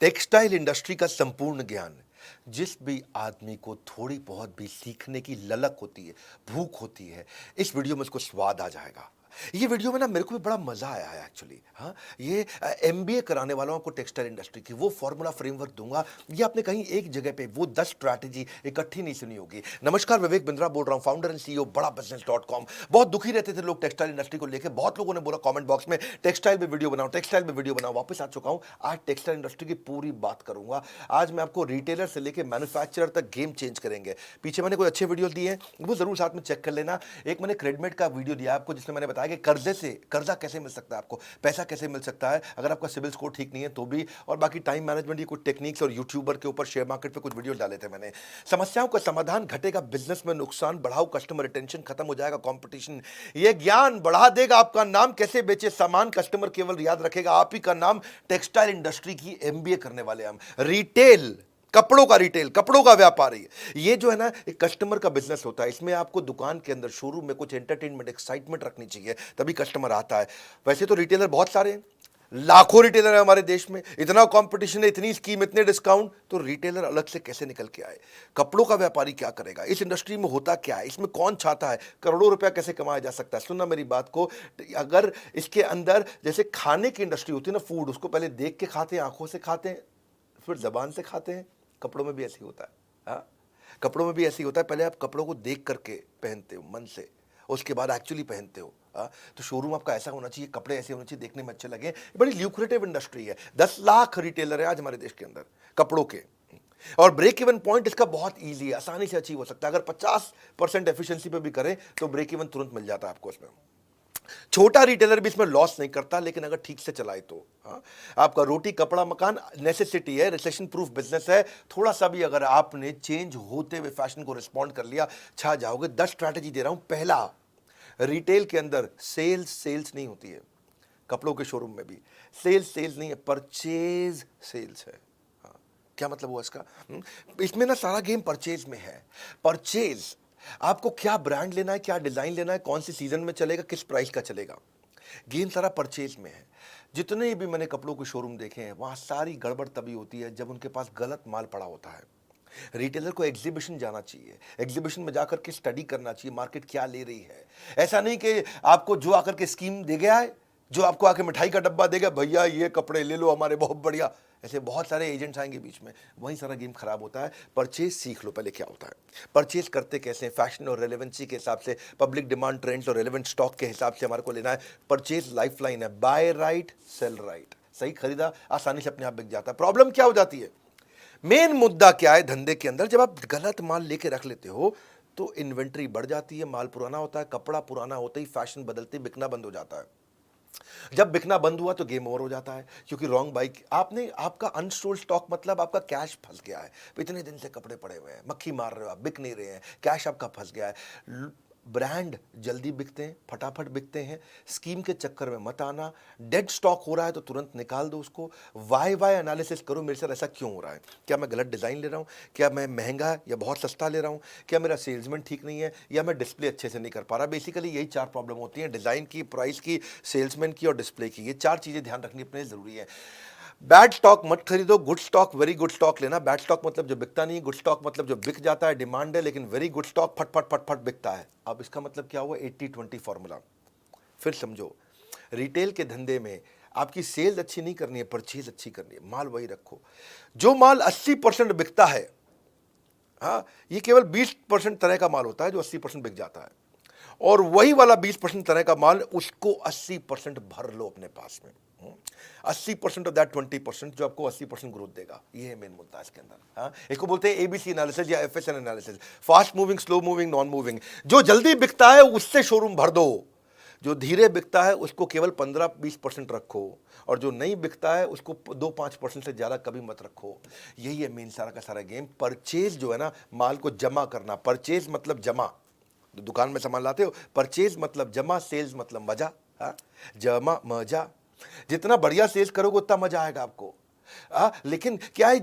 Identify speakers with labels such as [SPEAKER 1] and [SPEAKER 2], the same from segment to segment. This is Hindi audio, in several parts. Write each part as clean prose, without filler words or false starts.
[SPEAKER 1] टेक्सटाइल इंडस्ट्री का संपूर्ण ज्ञान जिस भी आदमी को थोड़ी बहुत भी सीखने की ललक होती है, भूख होती है, इस वीडियो में उसको स्वाद आ जाएगा। ये वीडियो में ना मेरे को भी बड़ा मजा आया है एक्चुअली। हाँ, ये एमबीए कराने वालों को टेक्सटाइल इंडस्ट्री की वो फॉर्मूला फ्रेमवर्क दूंगा। ये आपने कहीं एक जगह पे वो 10 स्ट्रैटेजी इकट्ठी नहीं सुनी होगी। नमस्कार, विवेक बिंद्रा बोल रहा हूँ, फाउंडर एंड सीईओ बड़ा बिजनेस.com। बहुत दुखी रहते थे लोग टेक्सटाइल इंडस्ट्री को लेकर। बहुत लोगों ने बोला कमेंट बॉक्स में टेक्सटाइल पे वीडियो बनाओ, टेक्सटाइल पे वीडियो बनाओ। वापस आ चुका हूँ, आज टेक्सटाइल इंडस्ट्री की पूरी बात करूंगा। आज मैं आपको रिटेलर से लेकर मैन्युफैक्चरर तक गेम चेंज करेंगे। पीछे मैंने कोई अच्छे वीडियो दिए हैं, वो जरूर साथ में चेक कर लेना। एक मैंने क्रेडिट का वीडियो दिया आपको जिसमें मैंने बताया कि कर्जे से कर्जा कैसे मिल सकता है, आपको पैसा कैसे मिल सकता है अगर आपका सिविल स्कोर ठीक नहीं है तो भी। और बाकी टाइम मैनेजमेंट की कुछ टेक्निक्स और यूट्यूबर के ऊपर शेयर मार्केट पे कुछ वीडियो डाले थे मैंने। समस्याओं का समाधान, घटेगा बिजनेस में नुकसान, बढ़ाओ कस्टमर रिटेंशन, खत्म हो जाएगा कंपटीशन। ये ज्ञान बढ़ा देगा आपका नाम, कैसे बेचे सामान कस्टमर केवल याद रखेगा आप ही का नाम। टेक्सटाइल इंडस्ट्री की एमबीए करने वाले हम। रिटेल, कपड़ों का रिटेल, कपड़ों का व्यापारी, ये जो है ना एक कस्टमर का बिजनेस होता है। इसमें आपको दुकान के अंदर शोरूम में कुछ एंटरटेनमेंट, एक्साइटमेंट रखनी चाहिए, तभी कस्टमर आता है। वैसे तो रिटेलर बहुत सारे हैं, लाखों रिटेलर है हमारे देश में, इतना कंपटीशन है, इतनी स्कीम, इतने डिस्काउंट, तो रिटेलर अलग से कैसे निकल के आए? कपड़ों का व्यापारी क्या करेगा? इस इंडस्ट्री में होता क्या है? इसमें कौन चाहता है? करोड़ों रुपया कैसे कमाया जा सकता है? सुनना मेरी बात को। अगर इसके अंदर जैसे खाने की इंडस्ट्री होती है ना, फूड, उसको पहले देख के खाते हैं, आंखों से खाते हैं, फिर जबान से खाते हैं। कपड़ों में भी ऐसे ही होता है। हाँ, कपड़ों में भी ऐसे ही होता है। पहले आप कपड़ों को देख करके पहनते हो मन से, उसके बाद एक्चुअली पहनते हो। हाँ, तो शोरूम आपका ऐसा होना चाहिए, कपड़े ऐसे होने चाहिए, देखने में अच्छे लगे। बड़ी ल्यूक्रेटिव इंडस्ट्री है। 10 लाख रिटेलर है आज हमारे देश के अंदर कपड़ों के। और ब्रेक इवन पॉइंट इसका बहुत ईजी है, आसानी से अचीव हो सकता है। अगर 50% एफिशिएंसी पे भी करें तो ब्रेक इवन तुरंत मिल जाता है आपको इसमें। छोटा रिटेलर भी इसमें लॉस नहीं करता, लेकिन अगर ठीक से चलाए तो। हाँ, आपका रोटी कपड़ा मकान नेसेसिटी है, रिसेशन प्रूफ बिजनेस है। थोड़ा सा भी अगर आपने चेंज होते हुए फैशन को रिस्पॉन्ड कर लिया, छा जाओगे। 10 स्ट्रैटेजी दे रहा हूं। पहला, रिटेल के अंदर सेल्स नहीं होती है। कपड़ों के शोरूम में भी सेल्स नहीं है, परचेज सेल्स है। हाँ, क्या मतलब हुआ इसका? इसमें ना सारा गेम परचेज में है। परचेज, आपको क्या ब्रांड लेना है, क्या डिजाइन लेना है, कौन सी सीजन में चलेगा, किस प्राइस का चलेगा, गेम सारा परचेज में है। जितने भी मैंने कपड़ों के शोरूम देखे हैं, वहां सारी गड़बड़ तभी होती है जब उनके पास गलत माल पड़ा होता है। रिटेलर को एग्जीबिशन जाना चाहिए, एग्जीबिशन में जाकर के स्टडी करना चाहिए मार्केट क्या ले रही है। ऐसा नहीं कि आपको जो आकर के स्कीम दे गया है, जो आपको आके मिठाई का डब्बा देगा, भैया ये कपड़े ले लो हमारे बहुत बढ़िया, ऐसे बहुत सारे एजेंट्स आएंगे बीच में, वहीं सारा गेम खराब होता है। परचेज सीख लो पहले क्या होता है, परचेज करते कैसे हैं, फैशन और रेलेवेंसी के हिसाब से, पब्लिक डिमांड, ट्रेंड्स और रेलेवेंट स्टॉक के हिसाब से हमारे को लेना है। परचेज लाइफलाइन है, बाय राइट सेल राइट। सही खरीदा आसानी से अपने आप बिक जाता है। प्रॉब्लम क्या हो जाती है, मेन मुद्दा क्या है धंधे के अंदर, जब आप गलत माल लेके रख लेते हो तो इन्वेंट्री बढ़ जाती है, माल पुराना होता है, कपड़ा पुराना होता ही फैशन बदलते बिकना बंद हो जाता है। जब बिकना बंद हुआ तो गेम ओवर हो जाता है, क्योंकि रॉन्ग बाइक आपने, आपका अनस्टोल्ड स्टॉक मतलब आपका कैश फंस गया है। इतने दिन से कपड़े पड़े हुए हैं, मक्खी मार रहे हो आप, बिक नहीं रहे हैं, कैश आपका फंस गया है। ब्रांड जल्दी बिकते हैं, फटाफट बिकते हैं, स्कीम के चक्कर में मत आना। डेड स्टॉक हो रहा है तो तुरंत निकाल दो उसको। वाई एनालिसिस करो, मेरे साथ ऐसा क्यों हो रहा है, क्या मैं गलत डिज़ाइन ले रहा हूँ, क्या मैं महंगा या बहुत सस्ता ले रहा हूँ, क्या मेरा सेल्समैन ठीक नहीं है, या मैं डिस्प्ले अच्छे से नहीं कर पा रहा। बेसिकली यही 4 प्रॉब्लम होती हैं, डिज़ाइन की, प्राइस की, सेल्समैन की और डिस्प्ले की। ये 4 चीज़ें ध्यान रखनी अपने ज़रूरी है। बैड स्टॉक मत खरीदो, good stock, very good stock लेना। बैड स्टॉक मतलब जो बिकता नहीं, गुड स्टॉक मतलब जो बिक जाता है, डिमांड है, लेकिन वेरी गुड स्टॉक फट फट फट फट बिकता है। अब इसका मतलब क्या हुआ, 80-20 फॉर्मूला। फिर समझो, रिटेल के धंधे में आपकी सेल्स अच्छी नहीं करनी है, परचेज अच्छी करनी है। माल वही रखो, जो माल 80% बिकता है। हाँ, ये केवल 20% तरह का माल होता है जो 80% बिक जाता है, और वही वाला 20% तरह का माल, उसको 80% भर लो अपने पास में। 80% ऑफ दैट 20% जो आपको 80% ग्रोथ देगा। ये है मेन मुद्दा इसके अंदर। हाँ, इसको बोलते हैं एबीसी एनालिसिस या एफएसएन analysis, fast moving, slow moving, non moving. जो जल्दी बिकता है उससे शोरूम भर दो, जो धीरे बिकता है उसको केवल 15-20% रखो, और जो नहीं बिकता है उसको 2-5% से ज़्यादा कभी मत रखो। यही है मेन सारा का सारा गेम। परचेज जो है ना, माल को जमा करना। परचेज मतलब जमा, दुकान में सामान लाते हो, परचेज मतलब जमा, सेल्स मतलब मजा। हाँ, जमा मजा, जितना बढ़िया सेल्स करोगे उतना मजा आएगा आपको। लेकिन क्या है,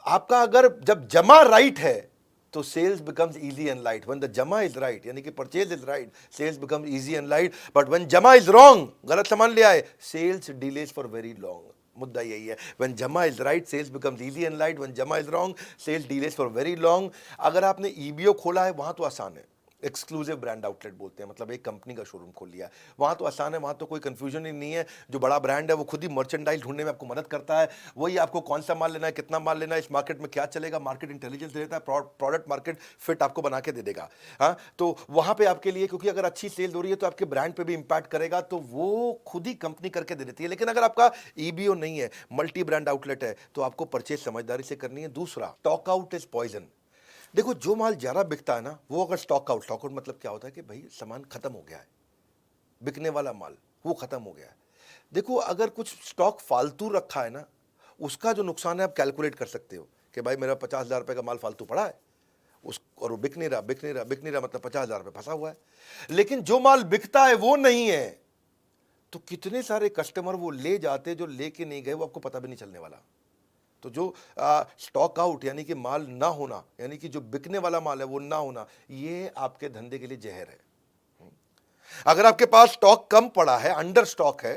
[SPEAKER 1] आपका अगर जब जमा राइट है तो sales becomes easy and light. When the जमा इज राइट, यानी कि purchase is right, sales becomes easy and light. But when जमा इज रॉन्ग, गलत सामान ले आए, sales delays for very long. मुद्दा यही है। व्हेन जमा is right sales becomes easy and light, when जमा is wrong sales delays for very long. अगर आपने ईबीओ खोला है वहां तो आसान है, एक्सक्लूसिव ब्रांड आउटलेट बोलते हैं, मतलब एक कंपनी का शोरूम खोल लिया है, वहां तो आसान है, वहां तो कोई कंफ्यूजन ही नहीं है। जो बड़ा ब्रांड है वो खुद ही मर्चेंडाइज ढूंढने में आपको मदद करता है, वही आपको कौन सा माल लेना है, कितना माल लेना है, इस मार्केट में क्या चलेगा, मार्केट इंटेलिजेंस देता है, प्रोडक्ट मार्केट फिट आपको बना के दे देगा। हाँ, तो वहां पे आपके लिए, क्योंकि अगर अच्छी सेल हो रही है तो आपके ब्रांड पे भी इंपैक्ट करेगा, तो वो खुद ही कंपनी करके दे देती है। लेकिन अगर आपका ईबीओ नहीं है, मल्टी ब्रांड आउटलेट है, तो आपको परचेज समझदारी से करनी है। दूसरा, स्टॉक आउट इज पॉइजन। देखो, जो माल ज्यादा बिकता है ना, वो अगर स्टॉक आउट मतलब क्या होता है कि भाई सामान खत्म हो गया है, बिकने वाला माल वो खत्म हो गया है। देखो, अगर कुछ स्टॉक फालतू रखा है ना, उसका जो नुकसान है आप कैलकुलेट कर सकते हो कि भाई मेरा 50,000 रुपए का माल फालतू पड़ा है, उस और वो बिक नहीं रहा, मतलब 50,000 रुपए फंसा हुआ है। लेकिन जो माल बिकता है वो नहीं है, तो कितने सारे कस्टमर वो ले जाते, जो लेके नहीं गए, वो आपको पता भी नहीं चलने वाला। तो जो स्टॉक आउट यानी कि माल ना होना, यानी कि जो बिकने वाला माल है वो ना होना, ये आपके धंधे के लिए जहर है। अगर आपके पास स्टॉक कम पड़ा है, अंडर स्टॉक है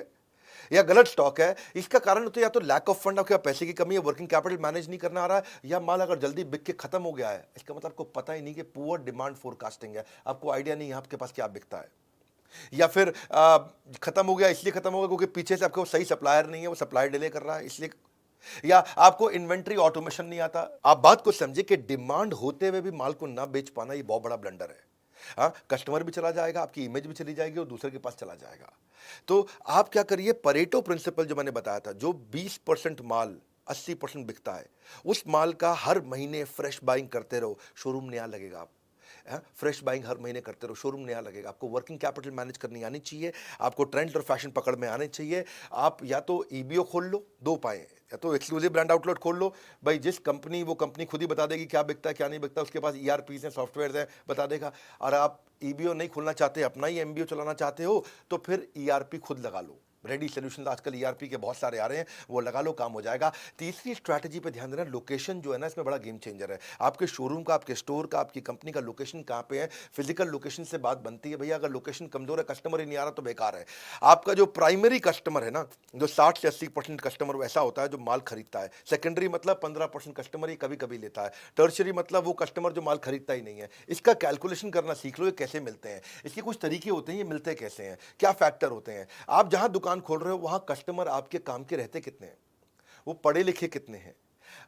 [SPEAKER 1] या गलत स्टॉक है, इसका कारण तो या तो लैक ऑफ फंड, आपके पैसे की कमी है, वर्किंग कैपिटल मैनेज नहीं करना आ रहा है, या माल अगर जल्दी बिक के खत्म हो गया है, इसका मतलब आपको पता ही नहीं कि पुअर डिमांड फोरकास्टिंग है, आपको आइडिया नहीं है आपके पास क्या बिकता है। या फिर खत्म हो गया, इसलिए खत्म हो गया क्योंकि पीछे से आपको सही सप्लायर नहीं है, वो सप्लायर डिले कर रहा है इसलिए, या आपको इन्वेंट्री ऑटोमेशन नहीं आता। आप बात को समझे कि डिमांड होते हुए भी माल को ना बेच पाना, ये बहुत बड़ा ब्लंडर है। हाँ, कस्टमर भी चला जाएगा, आपकी इमेज भी चली जाएगी और दूसरे के पास चला जाएगा। तो आप क्या करिए, परेटो प्रिंसिपल जो मैंने बताया था, जो 20% माल 80% बिकता है, उस माल का हर महीने फ्रेश बाइंग करते रहो, शोरूम नया लगेगा। आप फ्रेश बाइंग हर महीने करते रहो, शोरूम नया लगेगा। आपको वर्किंग कैपिटल मैनेज करनी आनी चाहिए, आपको ट्रेंड और फैशन पकड़ में आने चाहिए। आप या तो ईबीओ खोल लो, दो पाए, या तो एक्सक्लूसिव ब्रांड आउटलेट खोल लो, भाई जिस कंपनी, वो कंपनी खुद ही बता देगी क्या बिकता है क्या नहीं बिकता, उसके पास ईआरपीस हैं, सॉफ्टवेयर हैं, बता देगा। और आप ईबीओ नहीं खोलना चाहते, अपना ही एमबीओ चलाना चाहते हो, तो फिर ईआरपी खुद लगा लो। रेडी सोल्यूशन आजकल ईआरपी के बहुत सारे आ रहे हैं, वो लगा लो, काम हो जाएगा। तीसरी स्ट्रैटेजी पे ध्यान देना, लोकेशन जो है ना, इसमें बड़ा गेम चेंजर है। आपके शोरूम का, आपके स्टोर का, आपकी कंपनी का लोकेशन कहाँ पे है, फिजिकल लोकेशन से बात बनती है। भैया अगर लोकेशन कमजोर है, कस्टमर ही नहीं आ रहा, तो बेकार है। आपका जो प्राइमरी कस्टमर है ना, जो 60 से 80% कस्टमर ऐसा होता है जो माल खरीदता है। सेकेंडरी मतलब 15% कस्टमर ही कभी कभी लेता है। टर्शरी मतलब वो कस्टमर जो माल खरीदता ही नहीं है। इसका कैलकुलेशन करना सीख लो, ये कैसे मिलते हैं, इसके कुछ तरीके होते हैं, ये मिलते कैसे हैं, क्या फैक्टर होते हैं। आप जहां दुकान खोल रहे हो वहां कस्टमर आपके काम के रहते कितने हैं, वो पढ़े लिखे कितने हैं,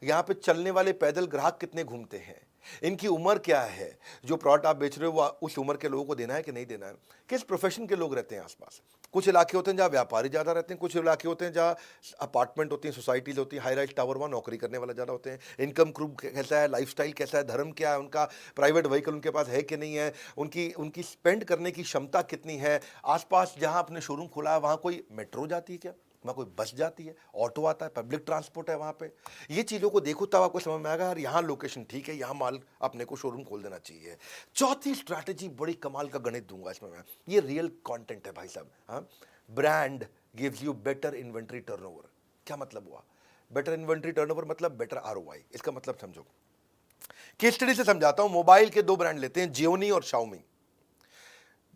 [SPEAKER 1] यहाँ पे चलने वाले पैदल ग्राहक कितने घूमते हैं, इनकी उम्र क्या है, जो प्रोडक्ट आप बेच रहे हो वो उस उम्र के लोगों को देना है कि नहीं देना है, किस प्रोफेशन के लोग रहते हैं आसपास। कुछ इलाके होते हैं जहाँ व्यापारी ज़्यादा रहते हैं, कुछ इलाके होते हैं जहाँ अपार्टमेंट होती हैं, सोसाइटीज होती हैं, हाई राइज टावर, वहाँ नौकरी करने वाले ज़्यादा होते हैं। इनकम ग्रुप कैसा है, लाइफस्टाइल कैसा है, धर्म क्या है उनका, प्राइवेट व्हीकल उनके पास है कि नहीं है, उनकी उनकी स्पेंड करने की क्षमता कितनी है। आसपास जहाँ आपने शोरूम खोला है वहाँ कोई मेट्रो जाती है क्या, वहाँ कोई बस जाती है, ऑटो आता है, पब्लिक ट्रांसपोर्ट है वहाँ पे। ये चीज़ों को देखो तब आपको समझ में आएगा यार, यहाँ लोकेशन ठीक है, यहाँ माल अपने को शोरूम खोल देना चाहिए। चौथी स्ट्रैटेजी बड़ी कमाल का गणित दूंगा इसमें मैं, ये रियल कंटेंट है भाई साहब। हाँ, brand gives you better inventory turnover. क्या मतलब हुआ बेटर इन्वेंट्री टर्नओवर? मतलब बेटर आरओआई। इसका मतलब समझो, केस स्टडी से समझाता हूं। मोबाइल के दो ब्रांड लेते हैं, जियोनी और शाओमी।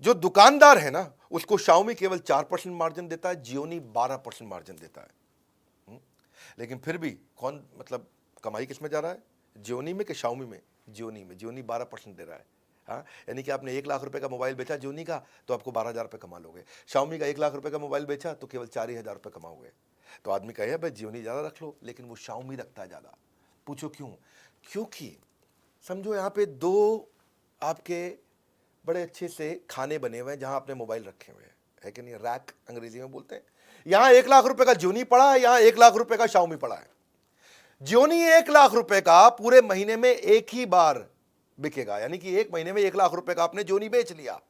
[SPEAKER 1] जो दुकानदार है ना, उसको शाओमी केवल 4% मार्जिन देता है, जियोनी 12% मार्जिन देता है। लेकिन फिर भी कौन, मतलब कमाई किस में जा रहा है, जियोनी में कि शाओमी में? जियोनी में। जियोनी 12% दे रहा है। हाँ, यानी कि आपने 1 लाख रुपए का मोबाइल बेचा जियोनी का, तो आपको 12,000 रुपये कमा लोगे। शाओमी का 1 लाख रुपए का मोबाइल बेचा तो केवल 4,000 रुपये कमाओगे। तो आदमी कहे भाई जियोनी ज़्यादा रख लो, लेकिन वो शाओमी रखता है ज़्यादा। पूछो क्यों? क्योंकि समझो यहाँ पे दो आपके बड़े अच्छे से खाने बने हुए हैं जहां आपने मोबाइल रखे हुए हैं, है कि नहीं, रैक अंग्रेजी में बोलते हैं। यहां 1 लाख रुपए का जियोनी पड़ा है, यहां 1 लाख रुपए का शाओमी पड़ा है। जियोनी 1 लाख रुपए का पूरे महीने में एक ही बार बिकेगा, यानी कि एक महीने में 1 लाख रुपए का आपने जियोनी बेच लिया,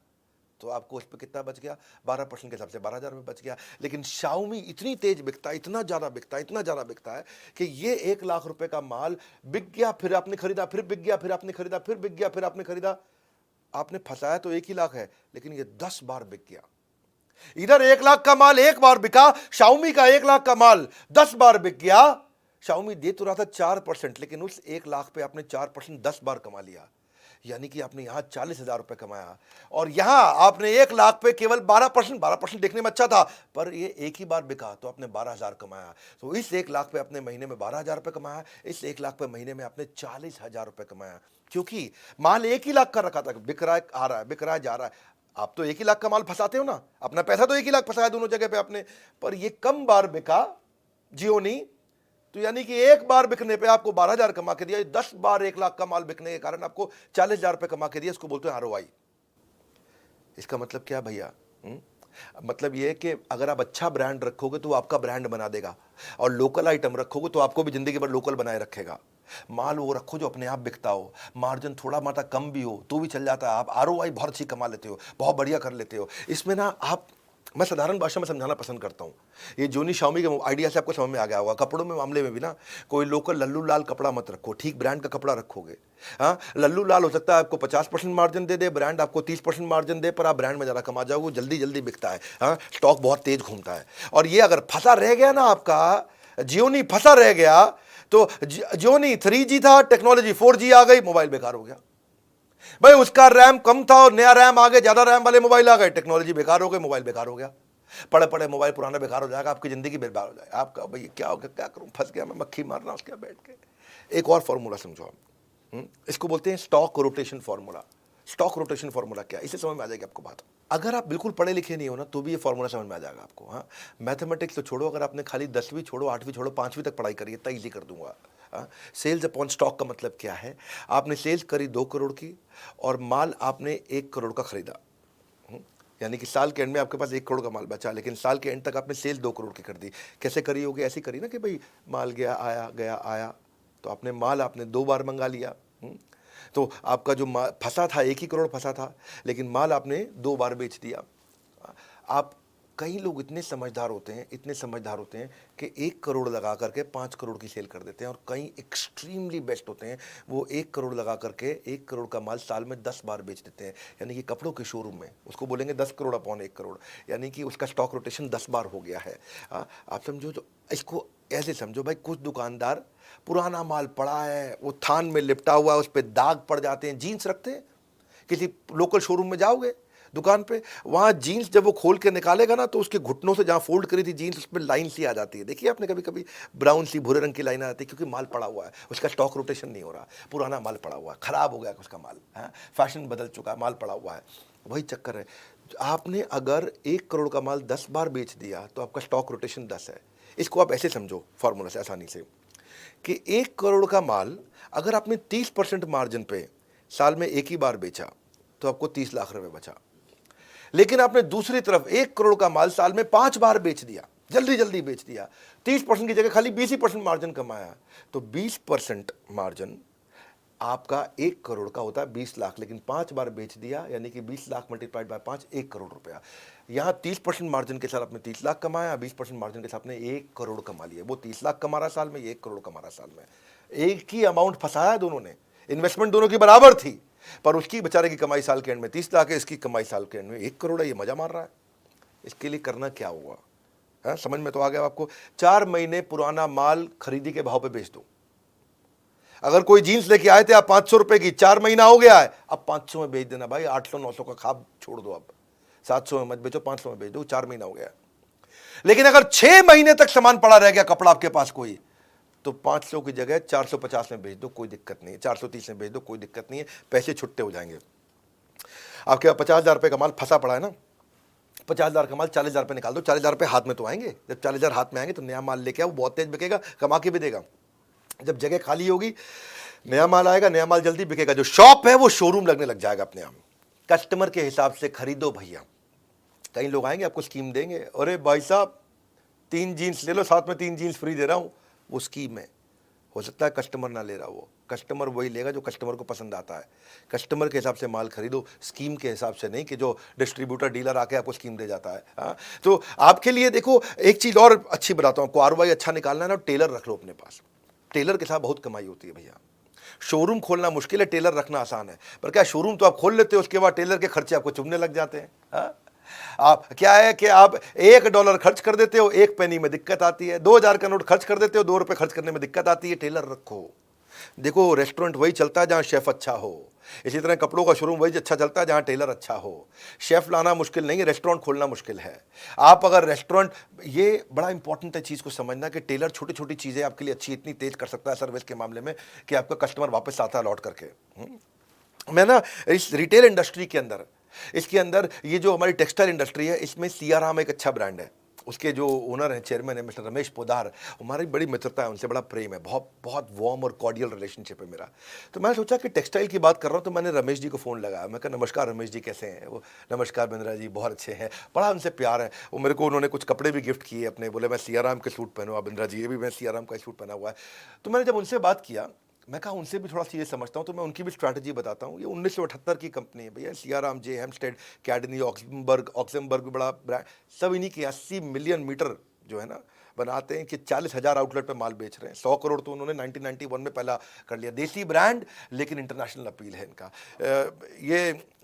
[SPEAKER 1] तो आपको उस पर कितना बच गया? 12% के हिसाब से 12,000 रुपये बच गया। लेकिन शाओमी इतनी तेज बिकता है, इतना ज़्यादा बिकता है, इतना ज़्यादा बिकता है कि ये 1 लाख रुपए का माल बिक गया, फिर आपने खरीदा, फिर बिक गया, फिर आपने खरीदा, फिर बिक गया, फिर आपने खरीदा। आपने फंसाया तो 1 ही लाख है, लेकिन ये 10 बार बिक गया। इधर 1 लाख का माल 1 बार बिका, शाओमी का 1 लाख का माल 10 बार बिक गया। शाओमी दे तो रहा था 4%, लेकिन उस 1 लाख पे आपने 4% 10 बार कमा लिया। यानी कि आपने यहाँ 40,000 रुपये कमाया और यहाँ आपने 1 लाख पे केवल 12% देखने में अच्छा था, पर ये एक ही बार बिका तो आपने 12,000 कमाया। तो इस 1 लाख पे अपने महीने में 12,000 रुपये कमाया, इस 1 लाख पे महीने में आपने 40,000 रुपये कमाया, क्योंकि माल 1 ही लाख का रखा था, बिक रहा है, आ रहा है, बिक रहा है, जा रहा है। आप तो 1 ही लाख का माल फंसाते हो ना, अपना पैसा तो 1 ही लाख फंसाया दोनों जगह पे आपने, पर ये कम बार बिका जियो नहीं, तो यानी कि एक बार बिकने पे आपको 12,000 कमा के दिया, 10 बार 1 लाख का माल बिकने के कारण आपको 40,000 रुपये कमा के दिया। इसको बोलते हैं आरओआई। इसका मतलब क्या भैया? मतलब ये है कि अगर आप अच्छा ब्रांड रखोगे तो वो आपका ब्रांड बना देगा, और लोकल आइटम रखोगे तो आपको भी जिंदगी भर लोकल बनाए रखेगा। माल वो रखो जो अपने आप बिकता हो, मार्जिन थोड़ा माटा कम भी हो तो भी चल जाता है, आप आरओआई बहुत अच्छी कमा लेते हो, बहुत बढ़िया कर लेते हो। इसमें ना आप, मैं साधारण भाषा में समझाना पसंद करता हूँ। ये जोनी शाओमी के आइडिया से आपको समझ में आ गया होगा। कपड़ों में मामले में भी ना, कोई लोकल लल्लू लाल कपड़ा मत रखो, ठीक ब्रांड का कपड़ा रखोगे। हाँ, लल्लू लाल हो सकता है आपको 50% मार्जिन दे दे, ब्रांड आपको 30% मार्जिन दे, पर आप ब्रांड में ज़्यादा कमा जाओगे, जल्दी जल्दी बिकता है। हाँ, स्टॉक बहुत तेज घूमता है। और ये अगर फंसा रह गया ना आपका, जियोनी फंसा रह गया, तो जियोनी 3G था, टेक्नोलॉजी 4G आ गई, मोबाइल बेकार हो गया। भाई उसका रैम कम था और नया रैम आ गया, ज्यादा रैम वाले मोबाइल आ गए, टेक्नोलॉजी बेकार हो गई, मोबाइल बेकार हो गया। पड़े पड़े मोबाइल पुराना बेकार हो जाएगा, आपकी जिंदगी बेकार हो जाएगा। आपका भाई क्या हो गया, क्या करूं, फंस गया मैं, मक्खी मारना उसके बैठ के। एक और फॉर्मूला समझो आप, इसको बोलते हैं stock rotation formula. Stock rotation formula क्या है, इसे समझ में आ जाएगी आपको बात। अगर आप बिल्कुल पढ़े लिखे नहीं हो ना, तो भी ये फॉर्मूला समझ में आ जाएगा आपको। हाँ, मैथमेटिक्स तो छोड़ो, अगर आपने खाली 10वीं छोड़ो, 8वीं छोड़ो, 5वीं तक पढ़ाई करिए, इतना ईजी कर दूंगा। सेल्स अपॉन स्टॉक का मतलब क्या है? आपने सेल्स करी 2 करोड़ की और माल आपने 1 करोड़ का खरीदा, यानी कि साल के एंड में आपके पास 1 करोड़ का माल बचा, लेकिन साल के एंड तक आपने सेल्स 2 करोड़ की कर दी। कैसे करी होगी? ऐसी करी ना कि भाई माल गया आया, गया आया, तो आपने माल आपने 2 बार मंगा लिया। तो आपका जो फंसा था 1 ही करोड़ फंसा था, लेकिन माल आपने 2 बार बेच दिया। आप, कई लोग इतने समझदार होते हैं, इतने समझदार होते हैं कि 1 करोड़ लगा करके 5 करोड़ की सेल कर देते हैं, और कई एक्सट्रीमली बेस्ट होते हैं, वो 1 करोड़ लगा करके 1 करोड़ का माल साल में 10 बार बेच देते हैं। यानी कि कपड़ों के शोरूम में उसको बोलेंगे 10 करोड़ अपॉन 1 करोड़, यानी कि उसका स्टॉक रोटेशन 10 बार हो गया है। आप समझो, तो इसको ऐसे समझो भाई, कुछ दुकानदार पुराना माल पड़ा है, वो थान में लिपटा हुआ है, उस पर दाग पड़ जाते हैं, जीन्स रखते हैं, किसी लोकल शोरूम में जाओगे दुकान पे, वहाँ जीन्स जब वो खोल के निकालेगा ना, तो उसके घुटनों से जहाँ फोल्ड करी थी जीन्स, उस पर लाइन सी आ जाती है। देखिए आपने कभी कभी ब्राउन सी भूरे रंग की लाइन आ जाती है, क्योंकि माल पड़ा हुआ है, उसका स्टॉक रोटेशन नहीं हो रहा, पुराना माल पड़ा हुआ है, खराब हो गया उसका माल, फैशन बदल चुका है, माल पड़ा हुआ है, वही चक्कर है। आपने अगर 1 करोड़ का माल 10 बार बेच दिया तो आपका स्टॉक रोटेशन 10 है। इसको आप ऐसे समझो फॉर्मूला से आसानी से, कि 1 करोड़ का माल अगर आपने 30% मार्जिन पे साल में 1 ही बार बेचा तो आपको 30 लाख रुपए बचा। लेकिन आपने दूसरी तरफ 1 करोड़ का माल साल में 5 बार बेच दिया, जल्दी जल्दी बेच दिया, 30% की जगह खाली 20% मार्जिन कमाया, तो 20% मार्जिन आपका 1 करोड़ का होता है 20 लाख, लेकिन 5 बार बेच दिया, यानी कि 20 लाख मल्टीप्लाइड बाय 5, 1 करोड़ रुपया। यहाँ 30% मार्जिन के साथ आपने 30 लाख कमाया, 20% मार्जिन के साथ आपने 1 करोड़ कमा लिया। वो 30 लाख कमा रहा साल में, 1 करोड़ कमा रहा साल में। एक ही अमाउंट फंसाया दोनों ने, इन्वेस्टमेंट दोनों की बराबर थी, पर उसकी बेचारे की कमाई साल के एंड में 30 लाख है, इसकी कमाई साल के एंड में 1 करोड़ है, ये मजा मार रहा है। इसके लिए करना क्या हुआ है, समझ में तो आ गया आपको? 4 महीने पुराना माल खरीदी के भाव पे बेच दो। अगर कोई जीन्स लेके आए थे आप 500 रुपए की, 4 महीना हो गया है, अब 500 में बेच देना भाई, 800 900 का खाब छोड़ दो, अब 700 में मत बेचो, 500 में बेच दो, 4 महीना हो गया। लेकिन अगर 6 महीने तक सामान पड़ा रह गया कपड़ा आपके पास कोई, तो 500 की जगह 450 में बेच दो, कोई दिक्कत नहीं है, 430 में बेच दो, कोई दिक्कत नहीं है, पैसे छुट्टे हो जाएंगे। आपके 50,000 रुपये का माल फंसा पड़ा है ना, 50,000 का माल 40,000 रुपये निकाल दो, 40,000 रुपये हाथ में तो आएंगे। जब 40,000 हाथ में आएंगे तो नया माल लेके आओ, बहुत तेज बिकेगा, कमा के भी देगा। जब जगह खाली होगी, नया माल आएगा, नया माल जल्दी बिकेगा, जो शॉप है वो शोरूम लगने लग जाएगा अपने आप। कस्टमर के हिसाब से खरीदो भैया। कई लोग आएंगे आपको स्कीम देंगे, अरे भाई साहब 3 जीन्स ले लो, साथ में 3 जीन्स फ्री दे रहा हूँ, वो स्कीम है। हो सकता है कस्टमर ना ले रहा, वो कस्टमर वही लेगा जो कस्टमर को पसंद आता है। कस्टमर के हिसाब से माल खरीदो, स्कीम के हिसाब से नहीं कि जो डिस्ट्रीब्यूटर डीलर आके आपको स्कीम दे जाता है। हाँ, तो आपके लिए देखो एक चीज़ और अच्छी बताता हूँ, आपको आरओआई अच्छा निकालना है ना, टेलर रख लो अपने पास। टेलर के साथ बहुत कमाई होती है भैया। शोरूम खोलना मुश्किल है, टेलर रखना आसान है। पर क्या शोरूम तो आप खोल लेते हो, उसके बाद टेलर के खर्चे आपको चुभने लग जाते हैं। हाँ? आप क्या है कि आप $1 खर्च कर देते हो, 1 पेनी में दिक्कत आती है, 2,000 का नोट खर्च कर देते हो, 2 रुपए खर्च करने में दिक्कत आती है। टेलर रखो। देखो रेस्टोरेंट वही चलता है जहां शेफ अच्छा हो, इसी तरह कपड़ों का शोरूम वही अच्छा चलता है जहां टेलर अच्छा हो। शेफ लाना मुश्किल नहीं है, रेस्टोरेंट खोलना मुश्किल है। आप अगर रेस्टोरेंट, ये बड़ा इंपॉर्टेंट है चीज़ को समझना कि टेलर छोटी छोटी चीज़ें आपके लिए अच्छी इतनी तेज कर सकता है सर्विस के मामले में कि आपका कस्टमर वापस आता है लौट करके। मैं ना इस रिटेल इंडस्ट्री के अंदर, इसके अंदर ये जो हमारी टेक्सटाइल इंडस्ट्री है, इसमें सियाराम एक अच्छा ब्रांड है। उसके जो ओनर हैं, चेयरमैन है मिस्टर रमेश पोदार, हमारी बड़ी मित्रता है उनसे, बड़ा प्रेम है, बहुत बहुत वार्म और कॉर्डियल रिलेशनशिप है मेरा। तो मैंने सोचा कि टेक्सटाइल की बात कर रहा हूँ, तो मैंने रमेश जी को फ़ोन लगाया। मैं कहा नमस्कार रमेश जी, कैसे हैं? वो नमस्कार बिंद्रा जी, बहुत अच्छे हैं। बड़ा उनसे प्यार है। वो मेरे को उन्होंने कुछ कपड़े भी गिफ्ट किए अपने, बोले मैं सियाराम के सूट पहनूँ बिंद्रा जी, ये भी मैं सियाराम का सूट पहना हुआ है। तो मैंने जब उनसे बात किया, मैं कहा उनसे भी थोड़ा सी ये समझता हूँ, तो मैं उनकी भी स्ट्रैटेजी बताता हूँ। ये 1978 की कंपनी है भैया, सियाराम, जे हेम्स्टेड, कैडनी, ऑक्समबर्ग भी बड़ा ब्रांड, सब इन्हीं की 80 मिलियन मीटर जो है ना बनाते हैं, कि 40,000 आउटलेट पे माल बेच रहे हैं। 100 करोड़ तो उन्होंने 1991 में पहला कर लिया। देसी ब्रांड, लेकिन इंटरनेशनल अपील है इनका। ये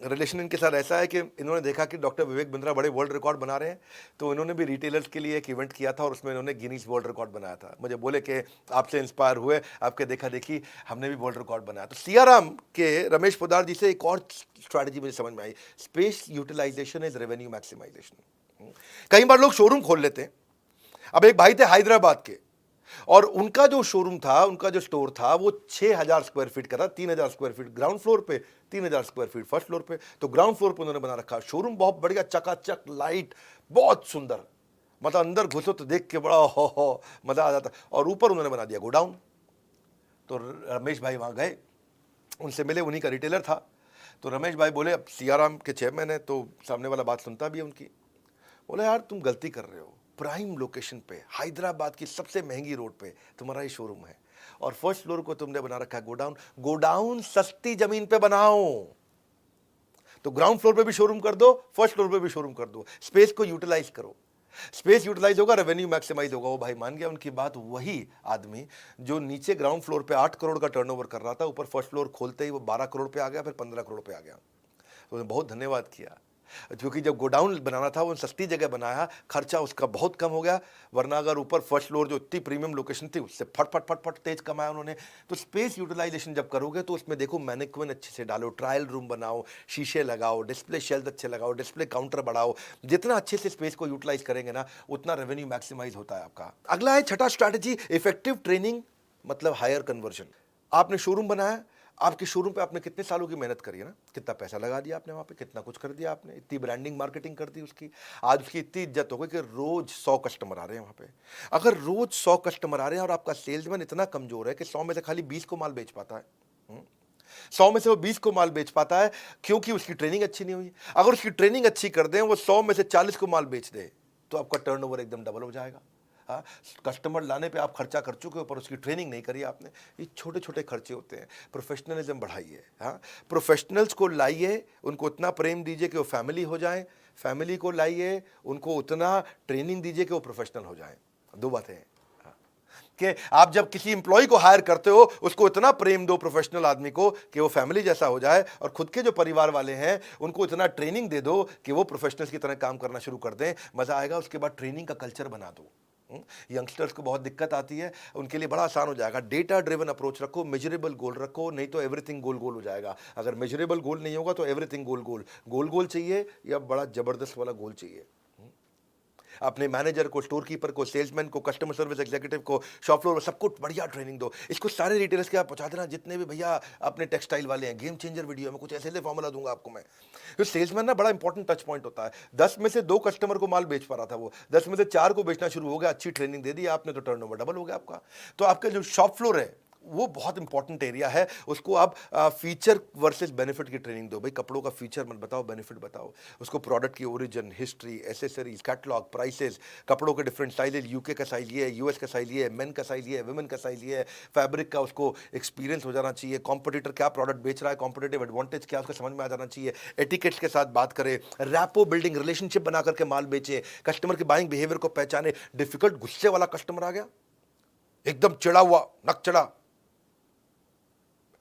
[SPEAKER 1] रिलेशन इनके साथ ऐसा है कि इन्होंने देखा कि डॉक्टर विवेक बिंद्रा बड़े वर्ल्ड रिकॉर्ड बना रहे हैं, तो इन्होंने भी रिटेलर्स के लिए एक इवेंट किया था और उसमें इन्होंने गिनीज वर्ल्ड रिकॉर्ड बनाया था। मुझे बोले कि आपसे इंस्पायर हुए, आपके देखा देखी हमने भी वर्ल्ड रिकॉर्ड बनाया। तो सियाराम के रमेश पोदार जी से एक और स्ट्रैटेजी मुझे समझ में आई, space utilisation is revenue maximisation. कई बार लोग शोरूम खोल लेते हैं। अब एक भाई थे हैदराबाद के, और उनका जो शोरूम था, उनका जो स्टोर था, वो 6,000 स्क्वायर फीट का था। 3,000 स्क्वायर फीट ग्राउंड फ्लोर पे, 3,000 स्क्वायर फीट फर्स्ट फ्लोर पे। तो ग्राउंड फ्लोर पे उन्होंने बना रखा शोरूम, बहुत बढ़िया, चकाचक, लाइट, बहुत सुंदर, मतलब अंदर घुसो तो देख के बड़ा हो मजा आ जाता। और ऊपर उन्होंने बना दिया गोडाउन। तो रमेश भाई वहां गए, उनसे मिले, उन्हीं का रिटेलर था। तो रमेश भाई बोले, अब सियाराम के चेयरमैन है तो सामने वाला बात सुनता भी है उनकी। बोले यार तुम गलती कर रहे हो, प्राइम लोकेशन पे, हैदराबाद की सबसे महंगी रोड पे तुम्हारा ये शोरूम है, और फर्स्ट फ्लोर को तुमने बना रखा है गोडाउन। गोडाउन सस्ती जमीन पे बनाओ, तो ग्राउंड फ्लोर पे भी शोरूम कर दो, फर्स्ट फ्लोर पे भी शोरूम कर दो, स्पेस को यूटिलाइज करो। स्पेस यूटिलाइज होगा, रेवेन्यू मैक्सिमाइज होगा। वो भाई मान गया उनकी बात। वही आदमी जो नीचे ग्राउंड फ्लोर पे 8 करोड़ का टर्नओवर कर रहा था, ऊपर फर्स्ट फ्लोर खोलते ही वो 12 करोड़ पे आ गया, फिर 15 करोड़ पे आ गया। तो उन्हें बहुत धन्यवाद किया, क्योंकि जब गोडाउन बनाना था वो सस्ती जगह बनाया, खर्चा उसका बहुत कम हो गया। वरना अगर ऊपर फर्स्ट फ्लोर जो इतनी प्रीमियम लोकेशन थी, उससे फट फट फट फट तेज कमाया उन्होंने। तो स्पेस यूटिलाइजेशन जब करोगे तो उसमें देखो मैनेक्विन अच्छे से डालो, ट्रायल रूम बनाओ, शीशे लगाओ, डिस्प्ले शेल्फ अच्छे लगाओ, डिस्प्ले काउंटर बढ़ाओ। जितना अच्छे से स्पेस को यूटिलाइज करेंगे ना, उतना रेवेन्यू मैक्सिमाइज होता है आपका। अगला है छठा स्ट्रैटेजी, इफेक्टिव ट्रेनिंग, मतलब हायर कन्वर्जन। आपने शोरूम बनाया, आपके शोरूम पे आपने कितने सालों की मेहनत करी है ना, कितना पैसा लगा दिया आपने वहाँ पे, कितना कुछ कर दिया आपने, इतनी ब्रांडिंग मार्केटिंग कर दी उसकी। आज उसकी इतनी इज्जत हो गई कि रोज 100 कस्टमर आ रहे हैं वहाँ पे। अगर रोज 100 कस्टमर आ रहे हैं और आपका सेल्समैन इतना कमजोर है कि 100 में से खाली 20 को माल बेच पाता है, 100 में से वो 20 को माल बेच पाता है, क्योंकि उसकी ट्रेनिंग अच्छी नहीं हुई। अगर उसकी ट्रेनिंग अच्छी कर दें, वो 100 में से 40 को माल बेच दे, तो आपका टर्नओवर एकदम डबल हो जाएगा। हाँ, कस्टमर लाने पे आप खर्चा कर चुके हो, पर उसकी ट्रेनिंग नहीं करी आपने। ये छोटे छोटे खर्चे होते हैं। प्रोफेशनलिज्म बढ़ाइए। हाँ, प्रोफेशनल्स को लाइए, उनको उतना प्रेम दीजिए कि वो फैमिली हो जाए। फैमिली को लाइए, उनको उतना ट्रेनिंग दीजिए कि वो प्रोफेशनल हो जाए। दो बातें हैं कि आप जब किसी एम्प्लॉय को हायर करते हो, उसको इतना प्रेम दो प्रोफेशनल आदमी को कि वो फैमिली जैसा हो जाए, और खुद के जो परिवार वाले हैं उनको इतना ट्रेनिंग दे दो कि वो प्रोफेशनल्स की तरह काम करना शुरू कर दें। मजा आएगा। उसके बाद ट्रेनिंग का कल्चर बना दो। यंगस्टर्स को बहुत दिक्कत आती है, उनके लिए बड़ा आसान हो जाएगा। डेटा ड्रिवन अप्रोच रखो, मेजरेबल गोल रखो, नहीं तो एवरीथिंग गोल गोल हो जाएगा। अगर मेजरेबल गोल नहीं होगा तो एवरीथिंग गोल गोल। गोल गोल चाहिए या बड़ा जबरदस्त वाला गोल चाहिए। अपने मैनेजर को, स्टोर कीपर को, सेल्समैन को, कस्टमर सर्विस एग्जीक्यूटिव को, शॉप फ्लोर में सबको बढ़िया ट्रेनिंग दो। इसको सारे रिटेलर्स के आप पहुंचा देना, जितने भी भैया अपने टेक्सटाइल वाले हैं। गेम चेंजर वीडियो में कुछ ऐसे ऐसे फॉर्मूला दूंगा आपको मैं। तो सेल्समैन ना बड़ा इंपॉर्टेंट टच पॉइंट होता है। 10 में से 2 कस्टमर को माल बेच पा रहा था, वो 10 में से 4 को बेचना शुरू हो गया। अच्छी ट्रेनिंग दे दी आपने तो टर्नओवर डबल हो गया आपका। तो आपका जो शॉप फ्लोर है वो बहुत इंपॉर्टेंट एरिया है। उसको आप फीचर वर्सेस बेनिफिट की ट्रेनिंग दो। भाई कपड़ों का फीचर मत बताओ, बेनिफिट बताओ उसको। प्रोडक्ट की origin, history, accessories, catalogue, prices, कपड़ों के डिफरेंट साइजेज, यूके का साइज ये है, यूएस का साइज ये है, मेन का साइज ये है, वुमेन का साइज ये है। फैब्रिक का उसको एक्सपीरियंस हो जाना चाहिए। कॉम्पिटिटर क्या प्रोडक्ट बेच रहा है, कॉम्पिटिटिव एडवांटेज क्या, उसको समझ में आ जाना चाहिए। एटिकेट्स के साथ बात करें, रैपो बिल्डिंग, रिलेशनशिप बना करके माल बेचे, कस्टमर के बाइंग बिहेवियर को पहचाने। डिफिकल्ट गुस्से वाला कस्टमर आ गया, एकदम चिड़ा हुआ, नक चढ़ा,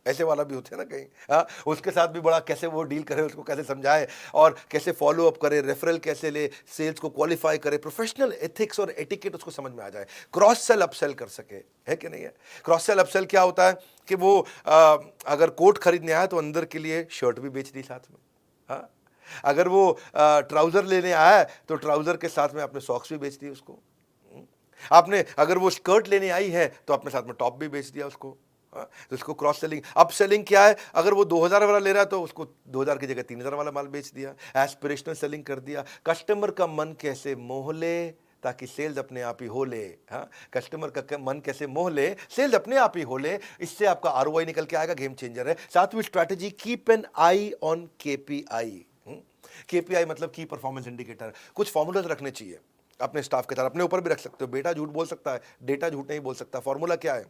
[SPEAKER 1] ऐसे वाला भी होता है ना कहीं, हाँ, उसके साथ भी बड़ा कैसे वो डील करे, उसको कैसे समझाए और कैसे फॉलो अप करे, रेफरल कैसे ले, सेल्स को क्वालिफाई करे, प्रोफेशनल एथिक्स और एटिकेट उसको समझ में आ जाए, क्रॉस सेल अपसेल कर सके, है कि नहीं है। क्रॉस सेल अपसेल क्या होता है कि वो अगर कोट खरीदने आया तो अंदर के लिए शर्ट भी बेच दी साथ में, हाँ, अगर वो ट्राउजर लेने आया है तो ट्राउजर के साथ में अपने सॉक्स भी बेच दिए उसको, आपने अगर वो स्कर्ट लेने आई है तो अपने साथ में टॉप भी बेच दिया उसको, हाँ, तो इसको क्रॉस सेलिंग। अप सेलिंग क्या है, अगर वो 2000 वाला ले रहा है तो उसको 2000 की जगह 3000 वाला माल बेच दिया। एस्पिरेशनल सेलिंग कर दिया, कस्टमर का मन कैसे मोह ले ताकि सेल्स अपने आप ही हो ले, हाँ, कस्टमर का मन कैसे मोह ले सेल्स अपने आप ही हो ले, इससे आपका आरओआई निकल के आएगा, गेम चेंजर है। सातवीं strategy, keep an I on KPI. KPI मतलब की परफॉर्मेंस इंडिकेटर। कुछ फॉर्मूलाज रखने चाहिए अपने स्टाफ के साथ, अपने ऊपर भी रख सकते हो। बेटा झूठ बोल सकता है, डेटा झूठ नहीं बोल सकता। फॉर्मूला क्या है